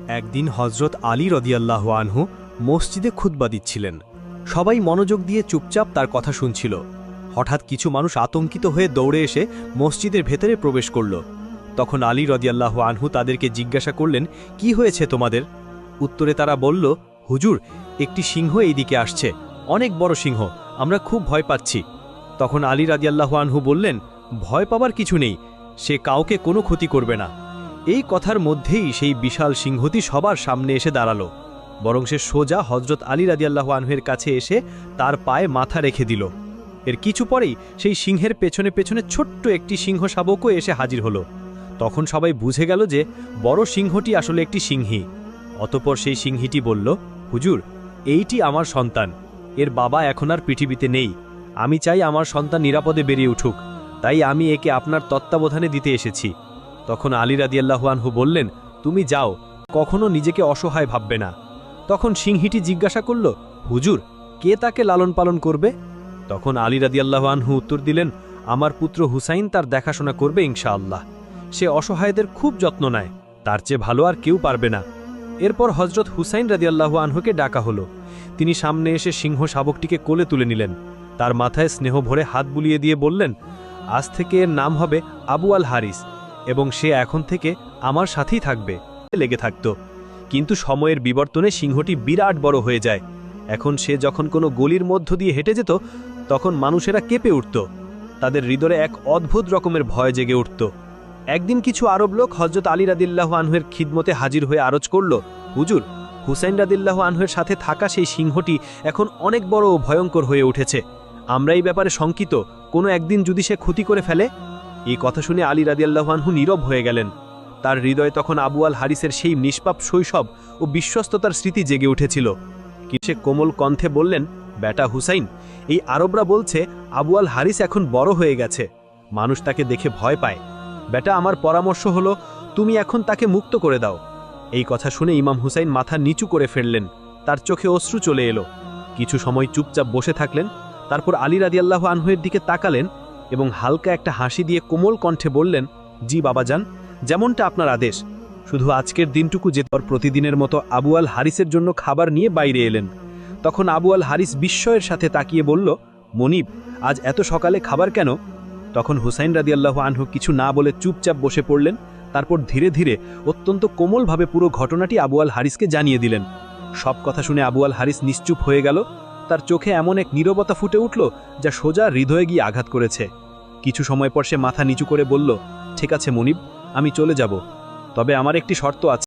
একদিন হজরত আলী রাদিয়াল্লাহু আনহু মসজিদে খুতবা দিচ্ছিলেন। সবাই মনোযোগ দিয়ে চুপচাপ তার কথা শুনছিল। হঠাৎ কিছু মানুষ আতঙ্কিত হয়ে দৌড়ে এসে মসজিদের ভেতরে প্রবেশ করল। তখন আলী রাদিয়াল্লাহু আনহু তাদেরকে জিজ্ঞাসা করলেন, কি হয়েছে তোমাদের? উত্তরে তারা বলল, হুজুর, একটি সিংহ এইদিকে আসছে, অনেক বড় সিংহ, আমরা খুব ভয় পাচ্ছি। তখন আলী রাদিয়াল্লাহু আনহু বললেন, ভয় পাবার কিছু নেই, সে কাউকে কোনো ক্ষতি করবে না। এই কথার মধ্যেই সেই বিশাল সিংহটি সবার সামনে এসে দাঁড়ালো, বরং সে সোজা হজরত আলী রাদিয়াল্লাহু আনহুর কাছে এসে তার পায়ে মাথা রেখে দিল। এর কিছু পরেই সেই সিংহের পেছনে পেছনে ছোট্ট একটি সিংহ শাবকও এসে হাজির হলো। তখন সবাই বুঝে গেল যে বড় সিংহটি আসলে একটি সিংহী। অতঃপর সেই সিংহীটি বলল, হুজুর, এইটি আমার সন্তান, এর বাবা এখন আর পৃথিবীতে নেই। আমি চাই আমার সন্তান নিরাপদে বেরিয়ে উঠুক, তাই আমি একে আপনার তত্ত্বাবধানে দিতে এসেছি। তখন আলী রাদিয়াল্লাহু আনহু বললেন, তুমি যাও, কখনো নিজেকে অসহায় ভাববে না। তখন সিংহীটি জিজ্ঞাসা করল, হুজুর, কে তাকে লালন পালন করবে? তখন আলী রাদিয়াল্লাহু আনহু উত্তর দিলেন, আমার পুত্র হুসাইন তার দেখাশোনা করবে ইনশাআল্লাহ। সে অসহায়দের খুব যত্ন নেয়, তার চেয়ে ভালো আর কেউ পারবে না। এরপর হজরত হুসাইন রাদিয়াল্লাহু আনহুকে ডাকা হলো। তিনি সামনে এসে সিংহ শাবকটিকে কোলে তুলে নিলেন। তার মাথায় স্নেহ ভরে হাত বুলিয়ে দিয়ে বললেন, আজ থেকে এর নাম হবে আবু আল হারিস, এবং সে এখন থেকে আমার সাথেই থাকবে। লেগে থাকত, কিন্তু সময়ের বিবর্তনে সিংহটি বিরাট বড় হয়ে যায়। এখন সে যখন কোনো গলির মধ্য দিয়ে হেঁটে যেত, তখন মানুষেরা কেঁপে উঠত, তাদের হৃদয়ে এক অদ্ভুত রকমের ভয় জেগে উঠত। একদিন কিছু আরব লোক হজরত আলী রাদিয়াল্লাহু আনহুর খিদমতে হাজির হয়ে আরজ করল, হুজুর, হুসাইন রাদিয়াল্লাহু আনহুর সাথে থাকা সেই সিংহটি এখন অনেক বড় ও ভয়ঙ্কর হয়ে উঠেছে। আমরা এই ব্যাপারে শঙ্কিত, কোনো একদিন যদি সে ক্ষতি করে ফেলে। এই কথা শুনে আলী রাদিয়াল্লাহু আনহু নীরব হয়ে গেলেন। তার হৃদয়ে তখন আবু আল হারিসের সেই নিষ্পাপ শৈশব ও বিশ্বস্ততার স্মৃতি জেগে উঠেছিল। কি সে কোমল কণ্ঠে বললেন, বেটা হুসাইন, এই আরবরা বলছে আবু আল হারিস এখন বড় হয়ে গেছে, মানুষ তাকে দেখে ভয় পায়। বেটা, আমার পরামর্শ হলো তুমি এখন তাকে মুক্ত করে দাও। এই কথা শুনে ইমাম হুসাইন মাথা নিচু করে ফেললেন, তার চোখে অশ্রু চলে এলো। কিছু সময় চুপচাপ বসে থাকলেন, তারপর আলী রাদিয়াল্লাহু আনহুর দিকে তাকালেন এবং হালকা একটা হাসি দিয়ে কোমল কণ্ঠে বললেন, জি বাবাজান, যেমনটা আপনার আদেশ। শুধু আজকের দিনটুকু যে পর প্রতিদিনের মতো আবু আল হারিসের জন্য খাবার নিয়ে বাইরে এলেন। তখন আবু আল হারিস বিস্ময়ের সাথে তাকিয়ে বলল, মনিব, আজ এত সকালে খাবার কেন? তখন হুসাইন রাদিয়াল্লাহু আনহু কিছু না বলে চুপচাপ বসে পড়লেন। তারপর ধীরে ধীরে অত্যন্ত কোমলভাবে পুরো ঘটনাটি আবু আল হারিসকে জানিয়ে দিলেন। সব কথা শুনে আবু আল হারিস নিশ্চুপ হয়ে গেল। তার চোখে এমন এক নীরবতা ফুটে উঠল যা সোজা হৃদয়ে গিয়ে আঘাত করেছে। কিছু সময় পর সে মাথা নিচু করে বলল, ঠিক আছে মনিব, আমি চলে যাব, তবে আমার একটি শর্ত আছে।